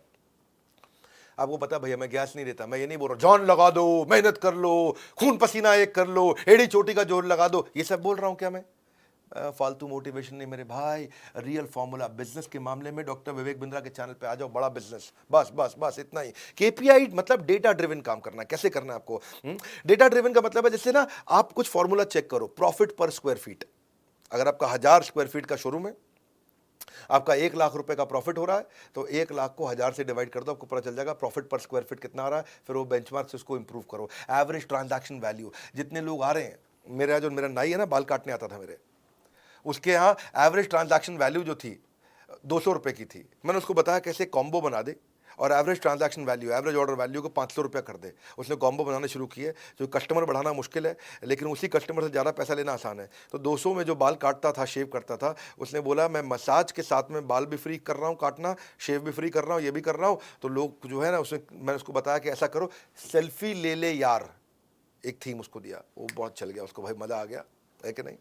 [SPEAKER 1] आपको पता है भैया, मैं गैस नहीं देता, मैं ये नहीं बोल रहा जान लगा दो, मेहनत कर लो, खून पसीना एक कर लो, एड़ी चोटी का जोर लगा दो, ये सब बोल रहा हूं क्या मैं? फालतू मोटिवेशन नहीं मेरे भाई, रियल फॉर्मूला। बिजनेस के मामले में डॉक्टर विवेक बिंद्रा के चैनल पे आ जाओ, बड़ा बिजनेस, बस बस बस इतना ही। केपीआई मतलब डेटा ड्रिवन काम करना। कैसे करना है आपको? डेटा ड्रिवन का मतलब है जैसे ना आप कुछ फॉर्मूला चेक करो, प्रॉफिट पर स्क्वायर फीट। अगर आपका 1000 स्क्वायर फीट का शोरूम है, आपका 1 लाख रुपए का प्रॉफिट हो रहा है, तो 1 लाख को 1000 से डिवाइड कर दो, आपको पता चल जाएगा प्रॉफिट पर स्क्वायर फीट कितना आ रहा है। फिर वो बेंचमार्क से उसको इंप्रूव करो। एवरेज ट्रांजैक्शन वैल्यू, जितने लोग आ रहे हैं, मेरा नाई है ना, बाल काटने आता था मेरे, उसके यहाँ एवरेज ट्रांजैक्शन वैल्यू जो थी 200 रुपए की थी। मैंने उसको बताया कैसे कॉम्बो बना दे और average transaction value, average order value को 500 रुपया कर दे। उसने कॉम्बो बनाना शुरू किए। जो कस्टमर बढ़ाना मुश्किल है, लेकिन उसी कस्टमर से ज़्यादा पैसा लेना आसान है। तो 200 में जो बाल काटता था, शेव करता था, उसने बोला मैं मसाज के साथ में बाल भी फ्री कर रहा हूँ काटना, शेव भी फ्री कर रहा हूँ, ये भी कर रहा हूँ। तो लोग जो है ना, उसने, मैंने उसको बताया कि ऐसा करो, सेल्फी ले ले यार, एक थीम उसको दिया, वो बहुत चल गया उसको, भाई मज़ा आ गया, है कि नहीं।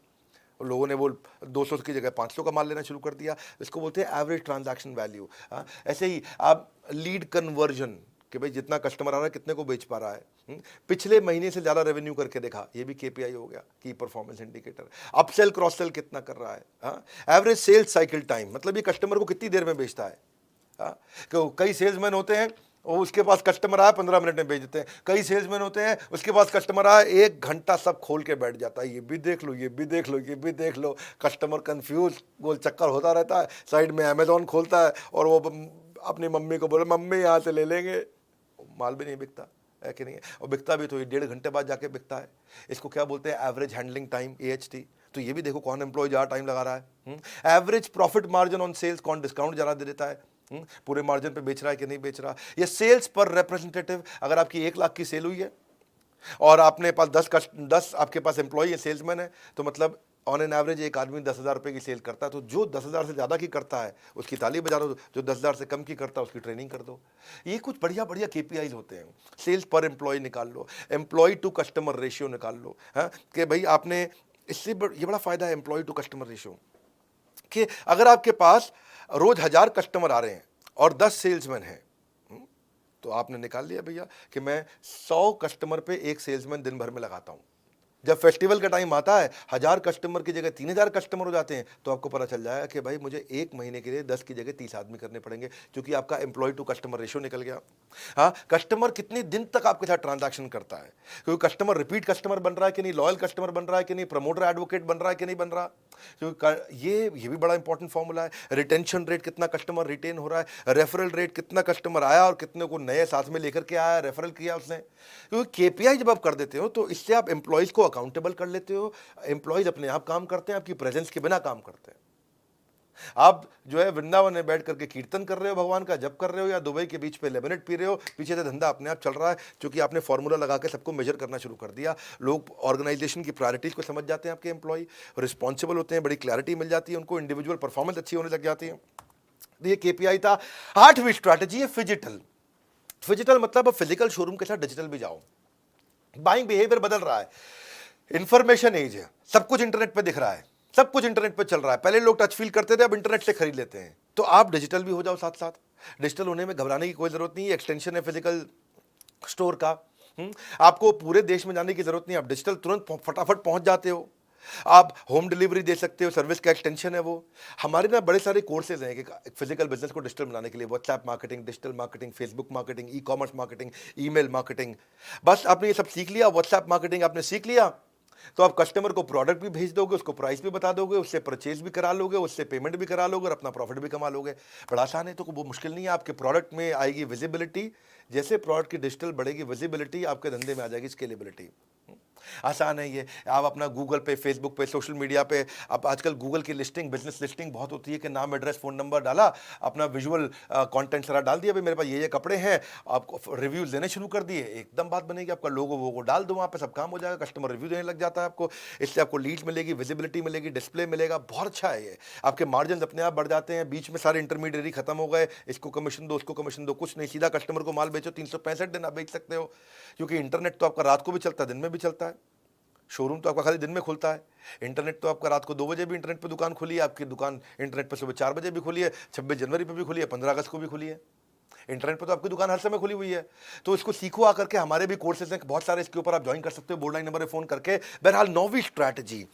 [SPEAKER 1] लोगों ने वो 200 की जगह 500 का माल लेना शुरू कर दिया। इसको बोलते हैं एवरेज ट्रांजैक्शन वैल्यू। हाँ, ऐसे ही आप लीड कन्वर्जन, कि भाई जितना कस्टमर आ रहा है कितने को बेच पा रहा है, पिछले महीने से ज़्यादा रेवेन्यू करके देखा, ये भी केपीआई हो गया, की performance indicator. Upsell cross sell कितना कर रहा है, हाँ, एवरेज सेल्स साइकिल टाइम, मतलब ये कस्टमर को कितनी देर में बेचता है। हाँ, कई सेल्समैन होते हैं, वो उसके पास कस्टमर आया 15 मिनट में बेच देते हैं। कई सेल्समैन होते हैं, उसके पास कस्टमर आया 1 घंटा सब खोल के बैठ जाता है, ये भी देख लो, ये भी देख लो, ये भी देख लो। कस्टमर कंफ्यूज, गोल चक्कर होता रहता है। साइड में अमेजोन खोलता है और वो अपनी मम्मी को बोले मम्मी यहाँ से ले लेंगे, माल भी नहीं बिकता, है कि नहीं है। और बिकता भी तो ये 1.5 घंटे बाद जाके बिकता है। इसको क्या बोलते हैं? Average handling time, AHT। तो ये भी देखो कौन एम्प्लॉय ज़्यादा टाइम लगा रहा है। Average profit margin on sales, कौन डिस्काउंट ज़्यादा दे देता है, पूरे मार्जिन पे बेच रहा है कि नहीं बेच रहा। ये सेल्स पर रिप्रेजेंटेटिव, अगर आपकी 1 लाख की सेल हुई है और आपने पास 10 आपके पास एम्प्लॉय है, सेल्समैन है, तो मतलब ऑन एन एवरेज एक आदमी 10,000 रुपये की सेल करता है। तो जो 10,000 से ज़्यादा की करता है उसकी ताली बजा दो, जो 10,000 से कम की करता है उसकी ट्रेनिंग कर दो। ये कुछ बढ़िया बढ़िया KPIs होते हैं। सेल्स पर एम्प्लॉय निकाल लो, एम्प्लॉय टू कस्टमर रेशियो निकाल लो, हाँ, कि भाई आपने इससे ये बड़ा फायदा है एम्प्लॉय टू कस्टमर रेशियो, कि अगर आपके पास रोज 1000 कस्टमर आ रहे हैं और 10 सेल्समैन हैं, तो आपने निकाल लिया भैया कि मैं 100 कस्टमर पे एक सेल्समैन दिन भर में लगाता हूं। जब फेस्टिवल का टाइम आता है, 1000 कस्टमर की जगह 3000 कस्टमर हो जाते हैं, तो आपको पता चल जाएगा कि भाई मुझे एक महीने के लिए 10 की जगह 30 आदमी करने पड़ेंगे, क्योंकि आपका एम्प्लॉय टू कस्टमर रेशियो निकल गया। हाँ, कस्टमर कितने दिन तक आपके साथ ट्रांजैक्शन करता है, क्योंकि कस्टमर रिपीट कस्टमर बन रहा है कि नहीं, लॉयल कस्टमर बन रहा है कि नहीं, प्रमोटर एडवोकेट बन रहा है कि नहीं बन रहा। क्योंकि ये भी बड़ा इंपॉर्टेंट फॉर्मूला है। रिटेंशन रेट, कितना कस्टमर रिटेन हो रहा है। रेफरल रेट, कितना कस्टमर आया और कितने को नए साथ में लेकर के आया, रेफरल किया उसने। क्योंकि KPI जब आप कर देते हो तो इससे आप एम्प्लॉयज को अकाउंटेबल कर लेते हो। एम्प्लॉयज अपने आप काम करते हैं, आपकी प्रेजेंस के बिना काम करते हैं। आप जो है वृंदावन में बैठ करके कीर्तन कर रहे हो, भगवान का जप कर रहे हो, या दुबई के बीच पे लेमनेड पी रहे हो, पीछे से धंधा अपने आप चल रहा है, क्योंकि आपने फॉर्मूला लगा के सबको मेजर करना शुरू कर दिया। लोग ऑर्गेनाइजेशन की प्रायोरिटीज को समझ जाते हैं, आपके एम्प्लॉय रिस्पॉन्सिबल होते हैं, बड़ी क्लैरिटी मिल जाती है उनको, इंडिविजुअल परफॉर्मेंस अच्छी होने लग जाती है। तो ये KPI था। 8वीं स्ट्रैटेजी है फिजिटल। फिजिटल मतलब फिजिकल शोरूम के साथ डिजिटल भी जाओ। बाइंग बिहेवियर बदल रहा है, इंफॉर्मेशन एज है, सब कुछ इंटरनेट पे दिख रहा है, सब कुछ इंटरनेट पे चल रहा है। पहले लोग टच फील करते थे, अब इंटरनेट से खरीद लेते हैं। तो आप डिजिटल भी हो जाओ साथ साथ। डिजिटल होने में घबराने की कोई जरूरत नहीं है, एक्सटेंशन है फिजिकल स्टोर का। आपको पूरे देश में जाने की जरूरत नहीं, आप डिजिटल तुरंत फटाफट पहुंच जाते हो। आप होम डिलीवरी दे सकते हो, सर्विस का एक्सटेंशन है वो। हमारे ना बड़े सारे कोर्सेज हैं कि एक फिजिकल बिजनेस को डिजिटल बनाने के लिए, WhatsApp marketing, digital marketing, Facebook marketing, e commerce marketing, email marketing. बस आपने ये सब सीख लिया, व्हाट्सएप मार्केटिंग आपने सीख लिया, तो आप कस्टमर को प्रोडक्ट भी भेज दोगे, उसको प्राइस भी बता दोगे, उससे परचेज भी करा लोगे, उससे पेमेंट भी करा लोगे और अपना प्रॉफिट भी कमा लोगे। बड़ा आसान है, तो वो मुश्किल नहीं है। आपके प्रोडक्ट में आएगी विजिबिलिटी, जैसे प्रोडक्ट की डिजिटल बढ़ेगी विजिबिलिटी, आपके धंधे में आ जाएगी स्केलेबिलिटी। आसान है ये। आप अपना गूगल पे, फेसबुक पे, सोशल मीडिया पे, आप आजकल गूगल की लिस्टिंग, बिजनेस लिस्टिंग बहुत होती है कि नाम, एड्रेस, फ़ोन नंबर डाला, अपना विजुअल कंटेंट सारा डाल दिया, भाई मेरे पास ये कपड़े हैं, आपको रिव्यूज़ देने शुरू कर दिए, एकदम बात बनेगी। आपका लोगो वोगो डाल दो वहाँ पे, सब काम हो जाएगा, कस्टमर रिव्यू देने लग जाता है आपको। इससे आपको लीड्स मिलेगी, विजिबिलिटी मिलेगी, डिस्प्ले मिलेगा, बहुत अच्छा है ये। आपके मार्जिन अपने आप बढ़ जाते हैं, बीच में सारे इंटरमीडिएरी खत्म हो गए, इसको कमीशन दो, उसको कमीशन दो, कुछ नहीं, सीधा कस्टमर को माल बेचो, 365 दिन आप बेच सकते हो, क्योंकि इंटरनेट तो आपका रात को भी चलता है, दिन में भी चलता है। शोरूम तो आपका खाली दिन में खुलता है, इंटरनेट तो आपका रात को 2 बजे भी इंटरनेट पे दुकान खुली है, आपकी दुकान इंटरनेट पे सुबह 4 बजे भी खुली है, 26 जनवरी पे भी खुली है, 15 अगस्त को भी खुली है। इंटरनेट पे तो आपकी दुकान हर समय खुली हुई है। तो इसको सीखो आकर के, हमारे भी कोर्सेज हैं बहुत सारे, इसके ऊपर आप ज्वाइन कर सकते हो बोर्ड लाइन नंबर पे फ़ोन करके। बहरहाल, नौवीं स्ट्रैटेजी,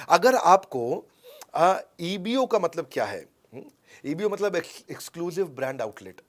[SPEAKER 1] अगर आपको ईबीओ का मतलब क्या है? ईबीओ मतलब एक्सक्लूसिव ब्रांड आउटलेट।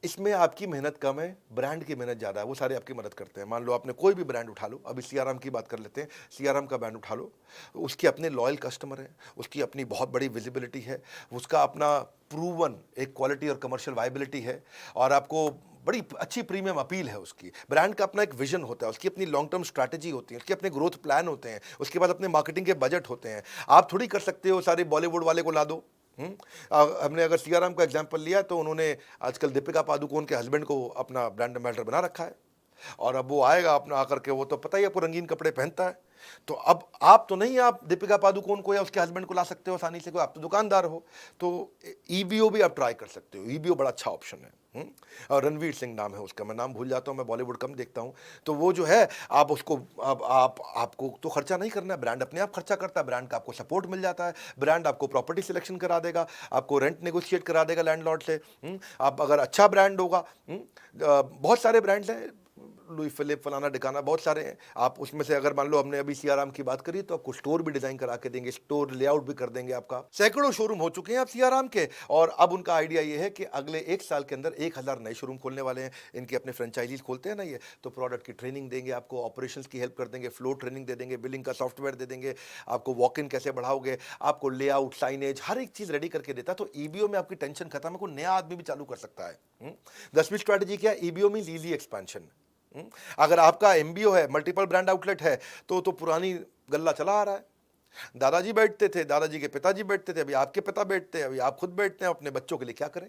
[SPEAKER 1] इसमें आपकी मेहनत कम है, ब्रांड की मेहनत ज़्यादा है, वो सारे आपकी मदद करते हैं। मान लो आपने कोई भी ब्रांड उठा लो, अभी सीआरएम की बात कर लेते हैं, सीआरएम का ब्रांड उठा लो, उसके अपने लॉयल कस्टमर हैं, उसकी अपनी बहुत बड़ी विजिबिलिटी है, उसका अपना प्रूवन एक क्वालिटी और कमर्शियल वायबिलिटी है, और आपको बड़ी अच्छी प्रीमियम अपील है उसकी। ब्रांड का अपना एक विजन होता है, उसकी अपनी लॉन्ग टर्म स्ट्रैटेजी होती है, उसके अपने ग्रोथ प्लान होते हैं, उसके बाद अपने मार्केटिंग के बजट होते हैं। आप थोड़ी कर सकते हो सारे बॉलीवुड वाले को ला दो। हमने अगर सीआरएम का एग्जांपल लिया, तो उन्होंने आजकल दीपिका पादुकोण के हस्बैंड को अपना ब्रांड एम्बेसडर बना रखा है, और अब वो आएगा अपना आकर के, वो तो पता ही आपको रंगीन कपड़े पहनता है। तो अब आप तो नहीं, आप दीपिका पादुकोण को या उसके हस्बैंड को ला सकते हो आसानी से, कोई आप तो दुकानदार हो। तो ईबीओ भी आप ट्राई कर सकते हो, ईबीओ बड़ा अच्छा ऑप्शन है। और रणवीर सिंह नाम है उसका, मैं नाम भूल जाता हूँ, मैं बॉलीवुड कम देखता हूँ। तो वो जो है, आप उसको, आपको तो खर्चा नहीं करना है, ब्रांड अपने आप खर्चा करता है, ब्रांड का आपको सपोर्ट मिल जाता है, ब्रांड आपको प्रॉपर्टी सिलेक्शन करा देगा, आपको रेंट नेगोशिएट करा देगा लैंडलॉर्ड से। आप अगर अच्छा ब्रांड होगा, बहुत सारे ब्रांड्स हैं, लुई फिलिप, फलाना डिकाना, बहुत सारे हैं। आप उसमें से अगर मान लो, हमने अभी सीआरएम की बात करी, तो आपको स्टोर भी डिजाइन करा के देंगे, स्टोर लेआउट भी कर देंगे आपका। सैकड़ों शोरूम हो चुके हैं अब सीआरएम के, और अब उनका आइडिया ये है कि अगले 1 साल के अंदर 1000 नए शोरूम खोलने वाले हैं। इनके अपने फ्रेंचाइजीज खोलते हैं ना ये, तो प्रोडक्ट की ट्रेनिंग देंगे आपको, ऑपरेशंस की हेल्प कर देंगे, फ्लो ट्रेनिंग दे देंगे, बिलिंग का सॉफ्टवेयर दे देंगे, आपको वॉक इन कैसे बढ़ाओगे, आपको लेआउट, साइनेज, हर एक चीज रेडी करके देता है। तो ईबीओ में आपकी टेंशन खत्म है, कोई नया आदमी भी चालू कर सकता है। 10वीं स्ट्रैटेजी क्या है? EBO means easy expansion. अगर आपका एमबीओ है, मल्टीपल ब्रांड आउटलेट है, तो पुरानी गल्ला चला आ रहा है। दादाजी बैठते थे, दादाजी के पिताजी बैठते थे, अभी आपके पिता बैठते हैं, अभी आप खुद बैठते हैं, अपने बच्चों के लिए क्या करें?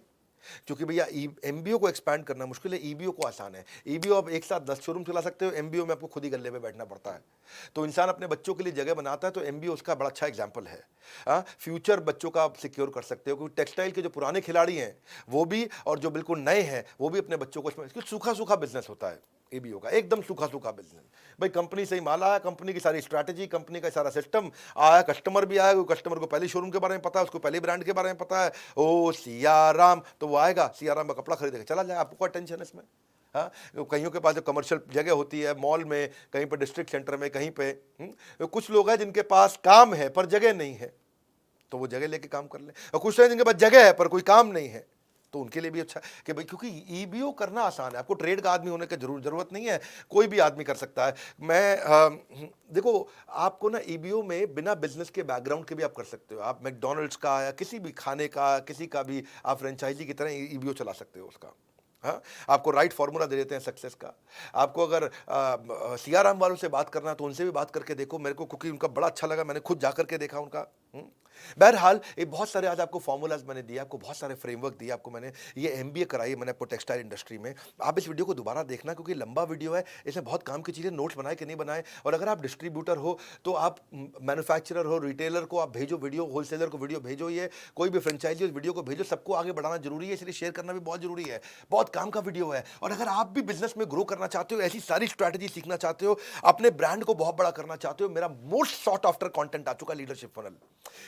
[SPEAKER 1] क्योंकि भैया एमबीओ को एक्सपैंड करना मुश्किल है, ईबीओ को आसान है। ईबीओ आप एक साथ 10 शोरूम चला सकते हो, एमबीओ में आपको खुद ही गल्ले पे बैठना पड़ता है। तो इंसान अपने बच्चों के लिए जगह बनाता है, तो एमबीओ उसका बड़ा अच्छा एग्जाम्पल है। फ्यूचर बच्चों का आप सिक्योर कर सकते हो, क्योंकि टेक्सटाइल के जो पुराने खिलाड़ी हैं वो भी, और जो बिल्कुल नए हैं वो भी अपने बच्चों को, सूखा सूखा बिजनेस होता है ईबीओ का, एकदम सूखा सूखा बिजनेस। भाई कंपनी से ही माल आया, कंपनी की सारी स्ट्रैटेजी, कंपनी का सारा सिस्टम आया, कस्टमर भी आया, कस्टमर को पहले शोरूम के बारे में पता है, उसको पहले ब्रांड के बारे में पता है, ओ सियाराम, तो वो आएगा, सियाराम का कपड़ा खरीदेगा, चला जाए, आपको क्या टेंशन है इसमें? हाँ, कईयों के पास जो कमर्शियल जगह होती है, मॉल में, कहीं पर डिस्ट्रिक्ट सेंटर में, कहीं पे, कुछ लोग हैं जिनके पास काम है पर जगह नहीं है, तो वो जगह लेके काम कर ले, और कुछ लोग जिनके पास जगह है पर कोई काम नहीं है, तो उनके लिए भी अच्छा कि भाई, क्योंकि ईबीओ करना आसान है, आपको ट्रेड का आदमी होने की जरूरत नहीं है, कोई भी आदमी कर सकता है। देखो, आपको ना ईबीओ में बिना बिजनेस के बैकग्राउंड के भी आप कर सकते हो। आप मैकडोनल्ड्स का या किसी भी खाने का, किसी का भी आप फ्रेंचाइजी की तरह ईबीओ चला सकते हो उसका। हाँ, आपको राइट फार्मूला दे देते हैं सक्सेस का। आपको अगर सीआरएम वालों से बात करना, तो उनसे भी बात करके देखो, मेरे को क्योंकि उनका बड़ा अच्छा लगा, मैंने खुद जाकर के देखा उनका। बहरहाल, ये बहुत सारे आज आपको फॉर्मूलाज मैंने दिए, आपको बहुत सारे फ्रेमवर्क दिए, आपको मैंने ये एमबीए कराई मैंने आपको टेक्सटाइल इंडस्ट्री में। आप इस वीडियो को दोबारा देखना, क्योंकि लंबा वीडियो है, इसमें बहुत काम की चीज़ें, नोट्स बनाए कि नहीं बनाए। और अगर आप डिस्ट्रीब्यूटर हो, तो आप मैन्युफैक्चरर हो, रिटेलर को आप भेजो वीडियो, होलसेलर को वीडियो भेजो, ये कोई भी फ्रेंचाइजी वीडियो को भेजो, सबको आगे बढ़ाना जरूरी है, इसलिए शेयर करना भी बहुत जरूरी है। बहुत काम का वीडियो है। और अगर आप भी बिजनेस में ग्रो करना चाहते हो, ऐसी सारी स्ट्रैटेजी सीखना चाहते हो, अपने ब्रांड को बहुत बड़ा करना चाहते हो, मेरा मोस्ट सॉट आफ्टर कंटेंट आ चुका, लीडरशिप फनल।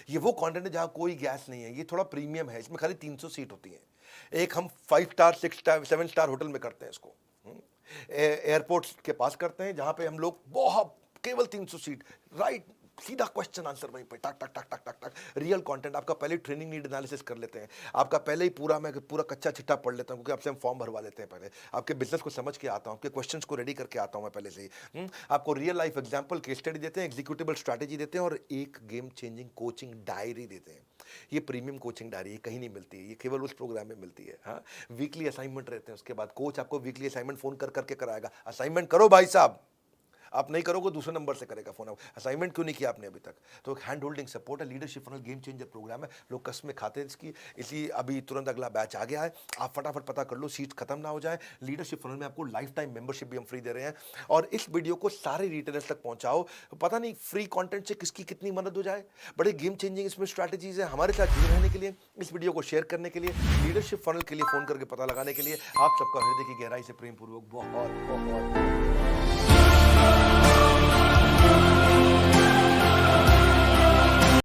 [SPEAKER 1] ये वो कंटेंट है जहां कोई गैस नहीं है, ये थोड़ा प्रीमियम है, इसमें खाली 300 सीट होती है। एक हम 5 स्टार, 6 स्टार, 7 स्टार होटल में करते हैं इसको, एयरपोर्ट के पास करते हैं, जहां पे हम लोग बहुत, केवल 300 सीट, राइट सीधा क्वेश्चन आंसर वहीं पे टक टक टक टक टक टक, रियल कंटेंट। आपका पहले ट्रेनिंग नीड एनालिसिस कर लेते हैं, आपका पहले ही मैं पूरा कच्चा चिट्ठा पढ़ लेता हूँ, क्योंकि आपसे हम फॉर्म भरवा लेते हैं पहले, आपके बिजनेस को समझ के आता हूँ, आपके क्वेश्चंस को रेडी करके आता हूँ मैं पहले से ही। आपको real life example, case study देते हैं, एग्जीक्यूटिबल स्ट्रैटेजी देते हैं, और एक गेम चेंजिंग कोचिंग डायरी देते हैं। ये प्रीमियम कोचिंग डायरी ये कहीं नहीं मिलती है, ये केवल उस प्रोग्राम में मिलती है। हाँ, वीकली असाइनमेंट रहते हैं, उसके बाद कोच आपको वीकली असाइनमेंट फोन कर करके कराएगा, असाइनमेंट करो भाई साहब, आप नहीं करोगे दूसरे नंबर से करेगा फोन। आप असाइनमेंट क्यों नहीं किया आपने अभी तक? तो एक हैंड होल्डिंग सपोर्ट है, leadership funnel game changer program है, लोग कसमें खाते हैं इसकी, इसलिए अभी तुरंत अगला बैच आ गया है, आप फटाफट पता कर लो, सीट खत्म ना हो जाए। लीडरशिप फनल में आपको लाइफ टाइम मेंबरशिप भी हम फ्री दे रहे हैं, और इस वीडियो को सारे रिटेलर्स तक पहुंचाओ। पता नहीं फ्री कंटेंट से किसकी कितनी मदद हो जाए, बड़े गेम चेंजिंग इसमें स्ट्रैटेजीज है। हमारे साथ जुड़े रहने के लिए, इस वीडियो को शेयर करने के लिए, लीडरशिप फनल के लिए फोन करके पता लगाने के लिए, आप सबका हृदय की गहराई से प्रेम पूर्वक बहुत बहुत